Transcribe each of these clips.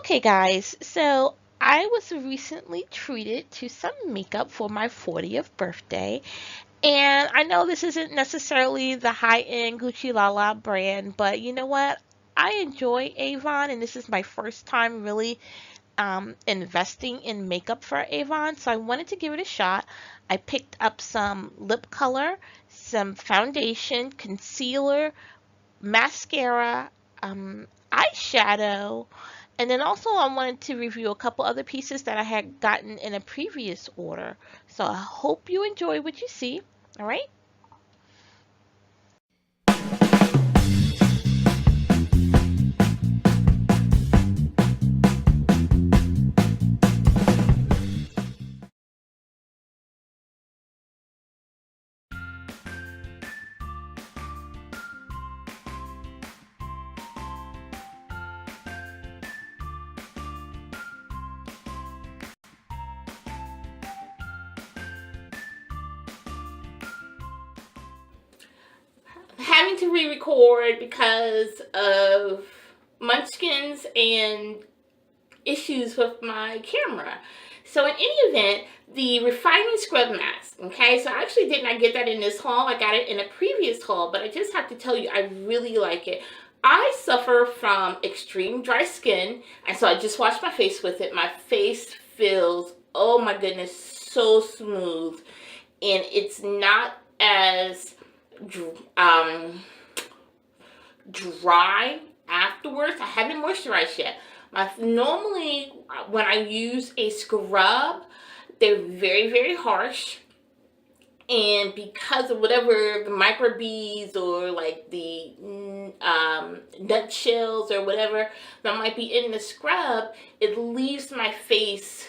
Okay, guys, so I was recently treated to some makeup for my 40th birthday. And I know this isn't necessarily the high-end Gucci Lala brand, but you know what? I enjoy Avon, and this is my first time really investing in makeup for Avon, so I wanted to give it a shot. I picked up some lip color, some foundation, concealer, mascara, eyeshadow, and then also I wanted to review a couple other pieces that I had gotten in a previous order. So I hope you enjoy what you see. All right. Having to re-record because of munchkins and issues with my camera. So in any event, the refining scrub mask, okay, so I actually did not get that in this haul. I got it in a previous haul, but I just have to tell you, I really like it. I suffer from extreme dry skin, and so I just washed my face with it. My face feels, oh my goodness, so smooth, and it's not as um, dry afterwards. I haven't moisturized yet. Normally, when I use a scrub, they're very, very harsh. And because of whatever the microbeads or like the nutshells or whatever that might be in the scrub, it leaves my face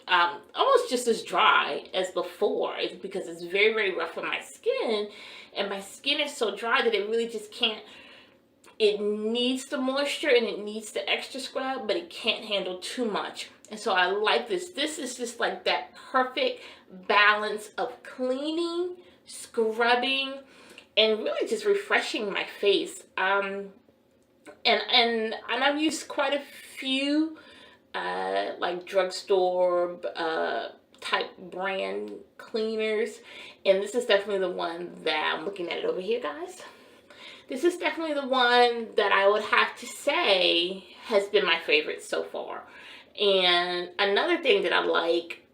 almost just as dry as before. It's because it's very, very rough on my skin. And my skin is so dry that it really just can't. It needs the moisture and it needs the extra scrub, but it can't handle too much. And so I like this. This is just like that perfect balance of cleaning, scrubbing, and really just refreshing my face. And I've used quite a few like drugstore type brand cleaners, and this is definitely the one that I'm looking at it over here, guys. This is definitely the one that I would have to say has been my favorite so far. And another thing that I like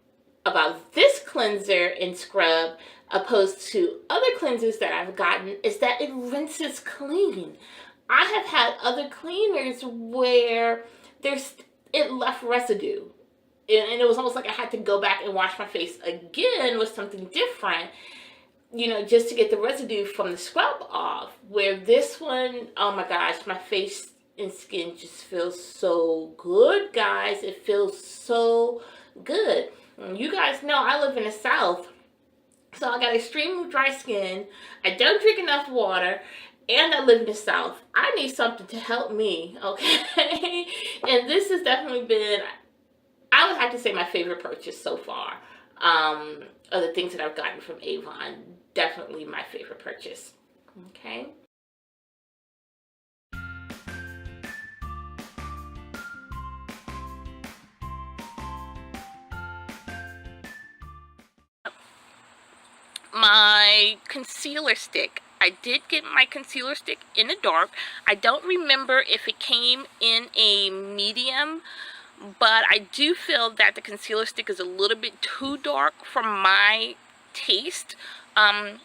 about this cleanser and scrub opposed to other cleansers that I've gotten is that it rinses clean. I have had other cleaners where it left residue. And it was almost like I had to go back and wash my face again with something different, just to get the residue from the scrub off. Where this one, oh my gosh, my face and skin just feels so good, guys. It feels so good. And you guys know I live in the South, so I got extremely dry skin. I don't drink enough water, and I live in the South. I need something to help me, okay? And this has definitely been, I would have to say, my favorite purchase so far. Of the things that I've gotten from Avon, definitely my favorite purchase. Okay. My concealer stick. I did get my concealer stick in the dark. I don't remember if it came in a medium, but I do feel that the concealer stick is a little bit too dark for my taste,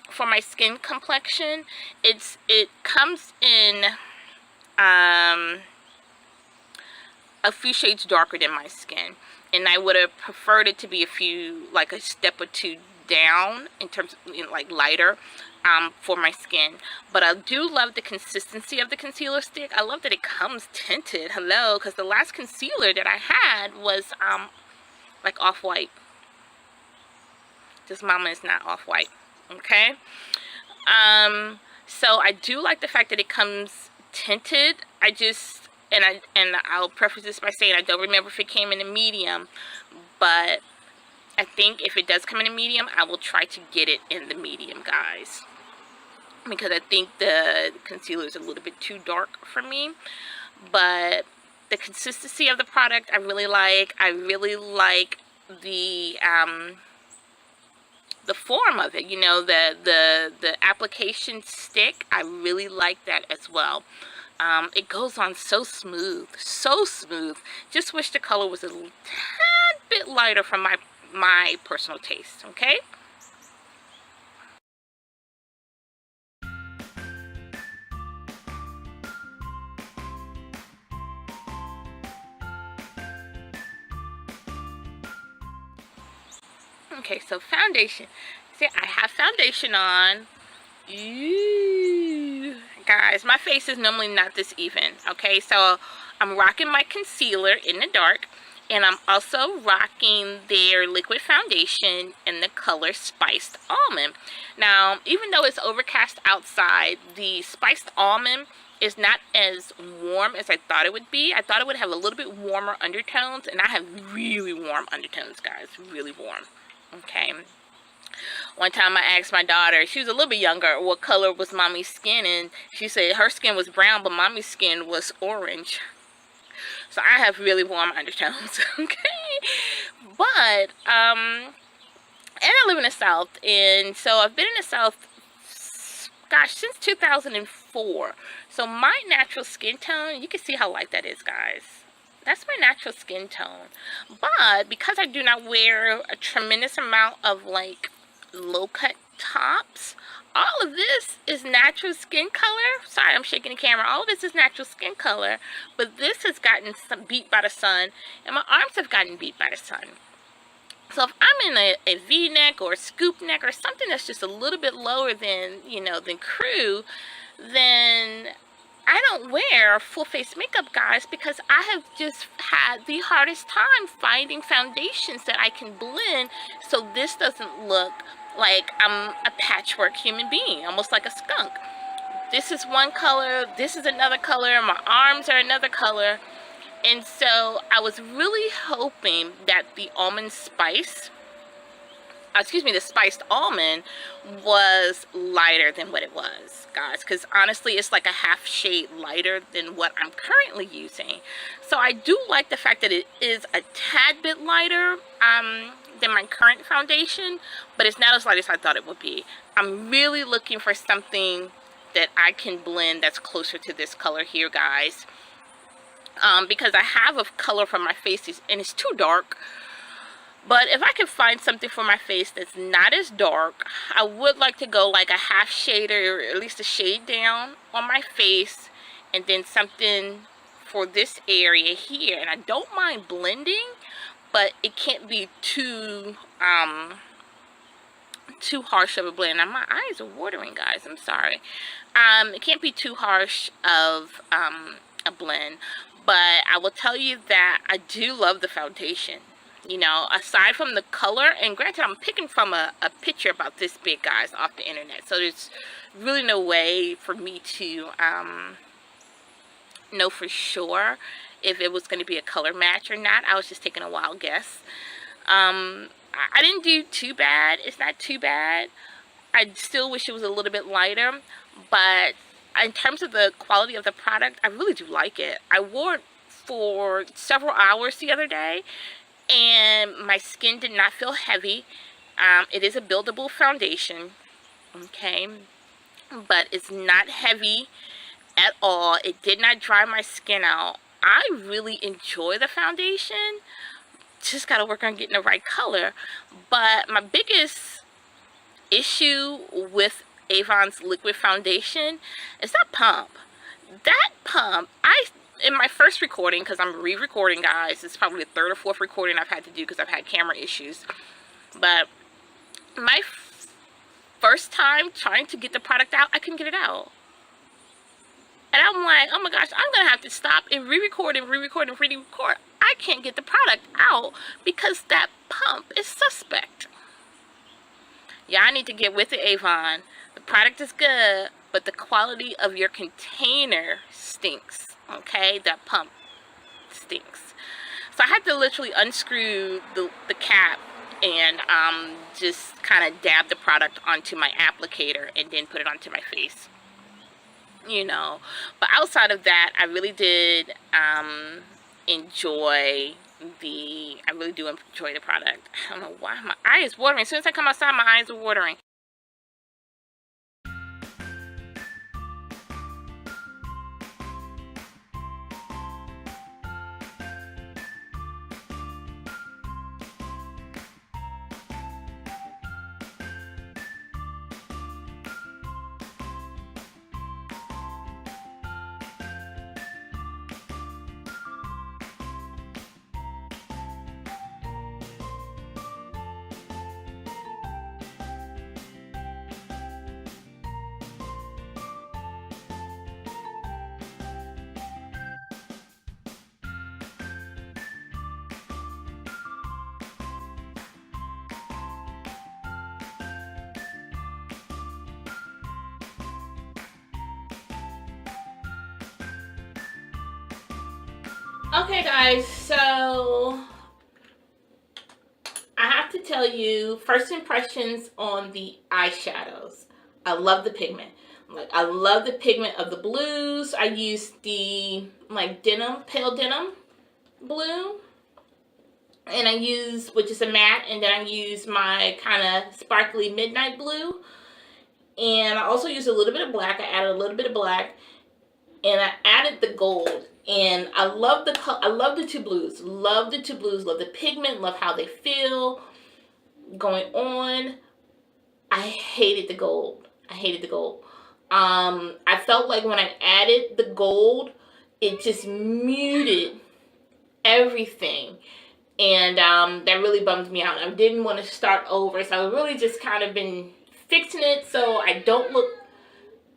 for my skin complexion. It comes in a few shades darker than my skin, and I would have preferred it to be like a step or two down in terms of like lighter for my skin. But I do love the consistency of the concealer stick. I love that it comes tinted. Hello, because the last concealer that I had was like off-white. This mama is not off-white. Okay. So I do like the fact that it comes tinted. And I'll preface this by saying I don't remember if it came in a medium, but I think if it does come in a medium, I will try to get it in the medium, guys, because I think the concealer is a little bit too dark for me. But The consistency of the product I really like. I really like the form of it, you know, the application stick. I really like that as well. It goes on so smooth, so smooth. Just wish the color was a tad bit lighter from my personal taste. Okay. Okay, so foundation. See, I have foundation on. Ooh. Guys, my face is normally not this even. Okay, so I'm rocking my concealer in the dark. And I'm also rocking their liquid foundation in the color Spiced Almond. Now, even though it's overcast outside, the Spiced Almond is not as warm as I thought it would be. I thought it would have a little bit warmer undertones, and I have really warm undertones, guys. Really warm. Okay. One time I asked my daughter, she was a little bit younger, what color was mommy's skin, and she said her skin was brown, but mommy's skin was orange. So I have really warm undertones, okay? But, and I live in the South, and so I've been in the South, gosh, since 2004. So my natural skin tone, you can see how light that is, guys. That's my natural skin tone. But because I do not wear a tremendous amount of, like, low-cut tops, all of this is natural skin color. Sorry, I'm shaking the camera. All of this is natural skin color, but this has gotten beat by the sun, and my arms have gotten beat by the sun. So if I'm in a V-neck or a scoop neck or something that's just a little bit lower than, you know, than crew, then I don't wear full face makeup, guys, because I have just had the hardest time finding foundations that I can blend so this doesn't look like I'm a patchwork human being, almost like a skunk. This is one color, this is another color, my arms are another color. And so I was really hoping that the almond spice, the spiced almond was lighter than what it was, guys, because honestly it's like a half shade lighter than what I'm currently using. So I do like the fact that it is a tad bit lighter than my current foundation, but it's not as light as I thought it would be. I'm really looking for something that I can blend that's closer to this color here, guys, because I have a color for my face and it's too dark. But if I could find something for my face that's not as dark, I would like to go like a half shade or at least a shade down on my face, and then something for this area here. And I don't mind blending, but it can't be too harsh of a blend. Now my eyes are watering, guys. I'm sorry. It can't be too harsh of a blend, but I will tell you that I do love the foundation. You know, aside from the color, and granted I'm picking from a picture about this big, guys, off the internet, so there's really no way for me to know for sure if it was going to be a color match or not. I was just taking a wild guess. I didn't do too bad. It's not too bad. I still wish it was a little bit lighter, but in terms of the quality of the product, I really do like it. I wore it for several hours the other day, and my skin did not feel heavy. It is a buildable foundation, okay, but it's not heavy at all. It did not dry my skin out. I really enjoy the foundation. Just gotta work on getting the right color. But my biggest issue with Avon's liquid foundation is that pump. That pump, in my first recording, because I'm re-recording, guys, it's probably the third or fourth recording I've had to do because I've had camera issues, but my first time trying to get the product out, I couldn't get it out. And I'm like, oh my gosh, I'm gonna have to stop and re-record and re-record and re-record. I can't get the product out because that pump is suspect. Yeah, I need to get with the Avon. The product is good, but the quality of your container stinks. Okay, that pump stinks. So I had to literally unscrew the cap and just kind of dab the product onto my applicator and then put it onto my face. You know, but outside of that, I really did enjoy I really do enjoy the product. I don't know why my eye is watering. As soon as I come outside, my eyes are watering. Okay, guys, so I have to tell you first impressions on the eyeshadows. I love the pigment. Like, I love the pigment of the blues. I used the like denim, pale denim blue, and I use, which is a matte, and then I use my kind of sparkly midnight blue, and I also use a little bit of black. I added a little bit of black, and I added the gold. And I love I love the two blues. Love the two blues. Love the pigment. Love how they feel going on. I hated the gold. I hated the gold. I felt like when I added the gold, it just muted everything, and that really bummed me out. I didn't want to start over, so I've really just kind of been fixing it so I don't look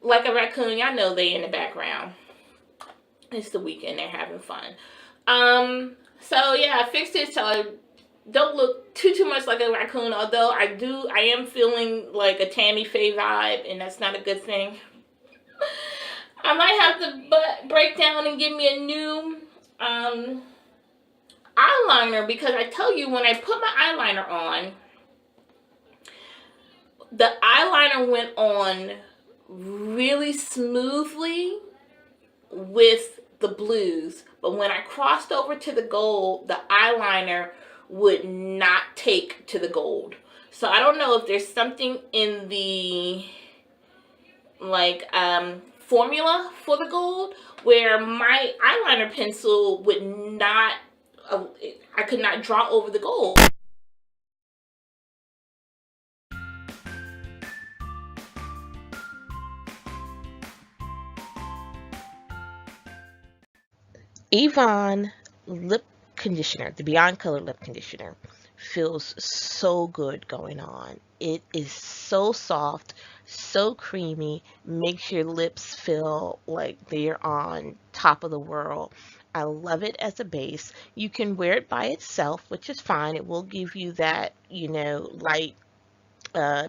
like a raccoon. Y'all know they in the background. It's the weekend, they're having fun. So yeah, I fixed it so I don't look too much like a raccoon, although I am feeling like a Tammy Faye vibe, and that's not a good thing. I might have to break down and give me a new eyeliner, because I tell you, when I put my eyeliner on, the eyeliner went on really smoothly with the blues, but when I crossed over to the gold, the eyeliner would not take to the gold. So I don't know if there's something in the formula for the gold where my eyeliner pencil would not, I could not draw over the gold. Avon lip conditioner, the Beyond Color lip conditioner, feels so good going on. It is so soft, so creamy, makes your lips feel like they're on top of the world. I love it as a base. You can wear it by itself, which is fine. It will give you that, light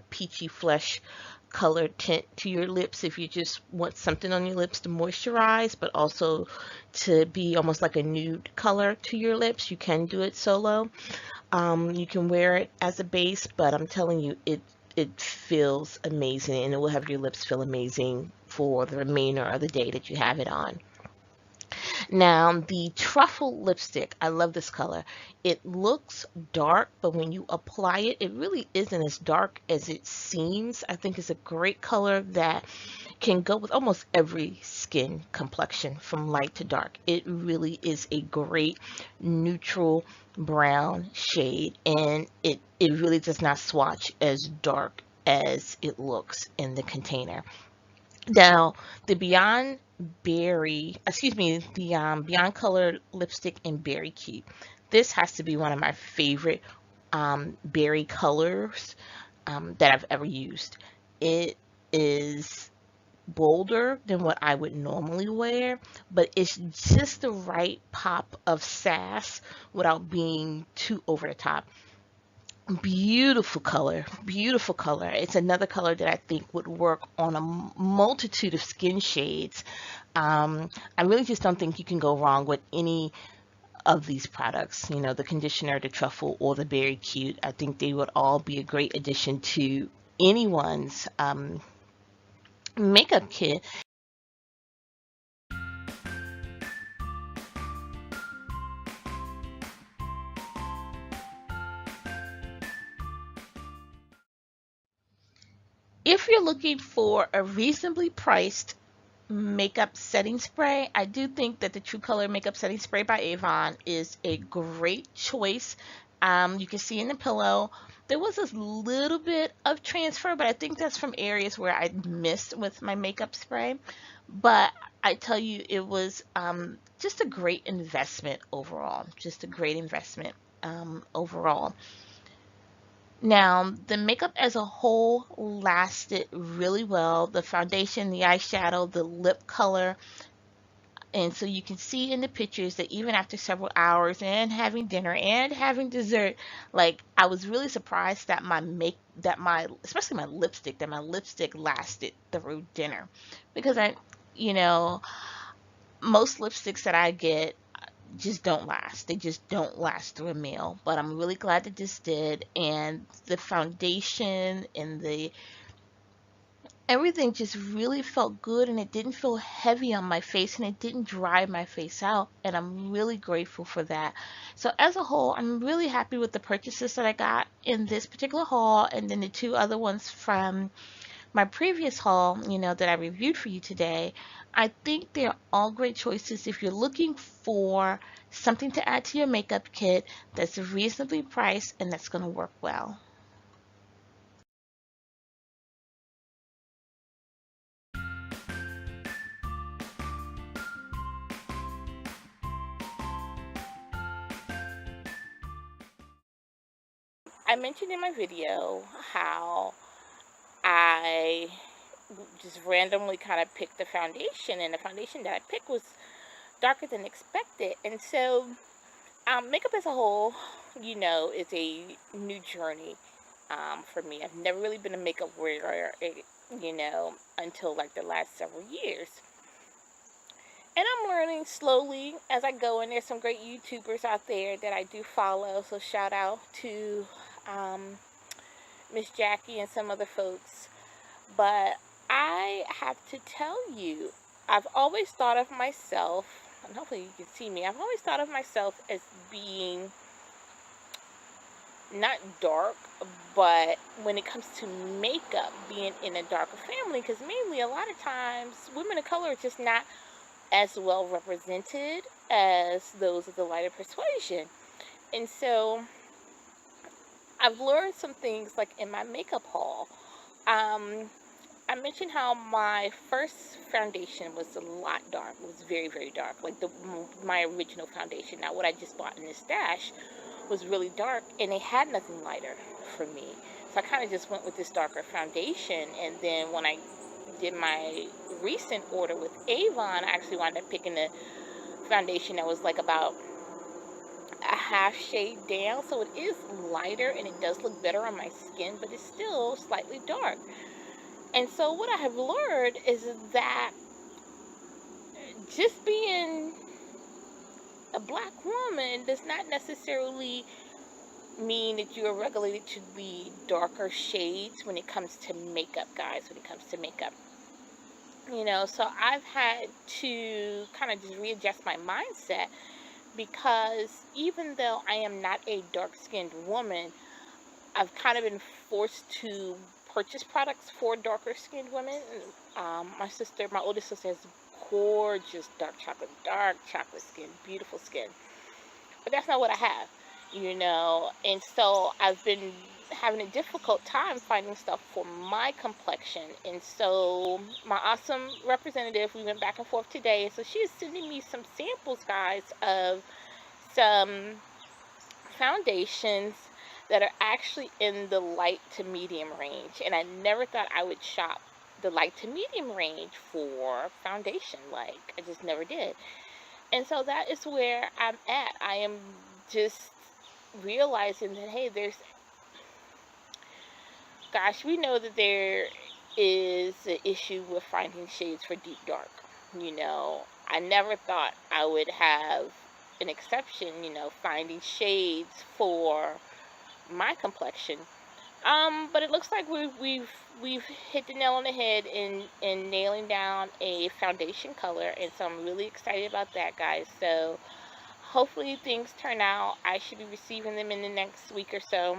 peachy flesh color tint to your lips if you just want something on your lips to moisturize, but also to be almost like a nude color to your lips. You can do it solo. You can wear it as a base, but I'm telling you, it feels amazing, and it will have your lips feel amazing for the remainder of the day that you have it on. Now, the Truffle lipstick, I love this color. It looks dark, but when you apply it, it really isn't as dark as it seems. I think it's a great color that can go with almost every skin complexion from light to dark. It really is a great neutral brown shade, and it really does not swatch as dark as it looks in the container. Now, the Beyond Color lipstick in Berry Cute. This has to be one of my favorite berry colors that I've ever used. It is bolder than what I would normally wear, but it's just the right pop of sass without being too over the top. Beautiful color, beautiful color. It's another color that I think would work on a multitude of skin shades. I really just don't think you can go wrong with any of these products. The conditioner, the Truffle, or the Berry Cute. I think they would all be a great addition to anyone's makeup kit. if you're looking for a reasonably priced makeup setting spray, I do think that the True Color makeup setting spray by Avon is a great choice. You can see in the pillow there was a little bit of transfer, but I think that's from areas where I missed with my makeup spray. But I tell you, it was just a great investment overall. Just a great investment overall. Now, the makeup as a whole lasted really well. The foundation, the eyeshadow, the lip color. And so you can see in the pictures that even after several hours and having dinner and having dessert, like I was really surprised that my especially my lipstick lasted through dinner. Because you know, most lipsticks that I get just don't last. They just don't last through a meal. But I'm really glad that this did. And the foundation and the everything just really felt good, and it didn't feel heavy on my face, and it didn't dry my face out. And I'm really grateful for that. So as a whole, I'm really happy with the purchases that I got in this particular haul, and then the two other ones from my previous haul, that I reviewed for you today. I think they're all great choices if you're looking for something to add to your makeup kit that's reasonably priced and that's going to work well. I mentioned in my video how I just randomly kind of picked the foundation, and the foundation that I picked was darker than expected. And so, makeup as a whole, is a new journey for me. I've never really been a makeup wearer, until like the last several years. And I'm learning slowly as I go, and there's some great YouTubers out there that I do follow. So shout out to Miss Jackie and some other folks. But I have to tell you, I've always thought of myself, and hopefully you can see me, I've always thought of myself as being not dark, but when it comes to makeup, being in a darker family, because mainly a lot of times women of color are just not as well represented as those of the lighter persuasion. And so I've learned some things like in my makeup haul. I mentioned how my first foundation was a lot dark. It was very, very dark, like my original foundation. Now, what I just bought in the stash was really dark, and they had nothing lighter for me. So I kind of just went with this darker foundation. And then when I did my recent order with Avon, I actually wound up picking a foundation that was like about a half shade down. So it is lighter, and it does look better on my skin, but it's still slightly dark. And so what I have learned is that just being a black woman does not necessarily mean that you are regulated to the darker shades when it comes to makeup, guys, when it comes to makeup. So I've had to kind of just readjust my mindset, because even though I am not a dark-skinned woman, I've kind of been forced to purchase products for darker skinned women. My oldest sister has gorgeous dark chocolate skin, beautiful skin. But that's not what I have, And so I've been having a difficult time finding stuff for my complexion. And so my awesome representative, we went back and forth today. So she is sending me some samples, guys, of some foundations that are actually in the light to medium range. And I never thought I would shop the light to medium range for foundation. Like, I just never did. And so that is where I'm at. I am just realizing that, hey, we know that there is an issue with finding shades for deep dark. I never thought I would have an exception, finding shades for my complexion. But it looks like we've hit the nail on the head in nailing down a foundation color, and so I'm really excited about that, guys. So hopefully things turn out. I should be receiving them in the next week or so.